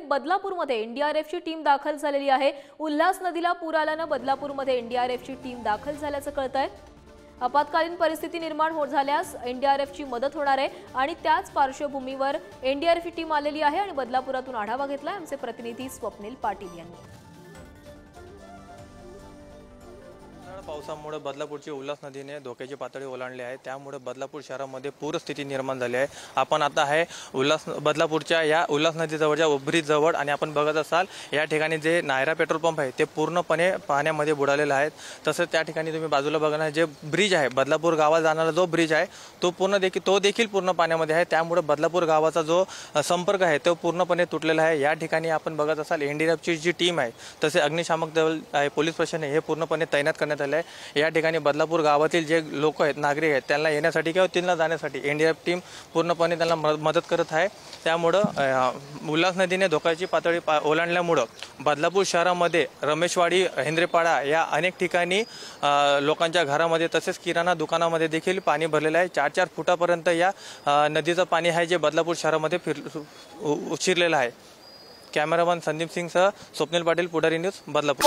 बदलापूरमध्ये एनडीआरएफची team दाखल झालेली आहे। उल्हास नदीला पूर आल्याने बदलापूरमध्ये एनडीआरएफची टीम दाखल झाल्याचं कळतंय। आपत्कालीन परिस्थिती निर्माण झाल्यास एनडीआरएफची मदत होणार आहे आणि त्याच पार्श्वभूमीवर एनडीआरएफची टीम आलेली आहे आणि बदलापुरातून आढावा घेतलाय आमचे प्रतिनिधी स्वप्नील पाटील यांनी। पावसामुळे बदलापूरची उल्हास नदीने धोक्याची पातळी ओलांडली आहे, त्यामुळे बदलापूर शहरामध्ये पूरस्थिती निर्माण झाली आहे। आपण आता आहे बदलापूरच्या या उल्हास नदीजवळच्या ब्रिज जवळ आणि आपण बघत असाल या ठिकाणी जे नायरा पेट्रोल पंप आहे ते पूर्णपणे पाण्यामध्ये बुडालेला आहे। तसंच त्या ठिकाणी तुम्ही बाजूला बघणार जे ब्रिज आहे बदलापूर गावाला जाणारा जो ब्रिज आहे तो देखील पूर्ण पाण्यामध्ये आहे, त्यामुळे बदलापूर गावाचा जो संपर्क आहे तो पूर्णपणे तुटलेला आहे। या ठिकाणी आपण बघत असाल एनडीआरएफची जी टीम आहे तसे अग्निशामक दल आहे, पोलीस प्रशासन हे पूर्णपणे तैनात करण्यात आले आहे। या ठिकाणी बदलापूर गावातील जे लोक आहेत नागरिक आहेत त्यांना येण्यासाठी किंवा तिथला जाण्यासाठी एनडीआरएफ टीम पूर्णपणे त्यांना मदत करत आहे। त्यामुळे उल्हास नदीने धोक्याची पातळी ओलांडल्यामुळे बदलापूर शहरामध्ये रमेशवाडी हेंद्रेपाडा या अनेक ठिकाणी लोकांच्या घरामध्ये तसेच किराणा दुकानामध्ये देखील पाणी भरलेलं आहे। 4-4 फुटापर्यंत या नदीचं पाणी आहे जे बदलापूर शहरामध्ये शिरलेलं आहे। कॅमेरामन संदीप सिंग सह स्वप्नील पाटील, पुढारी न्यूज, बदलापूर।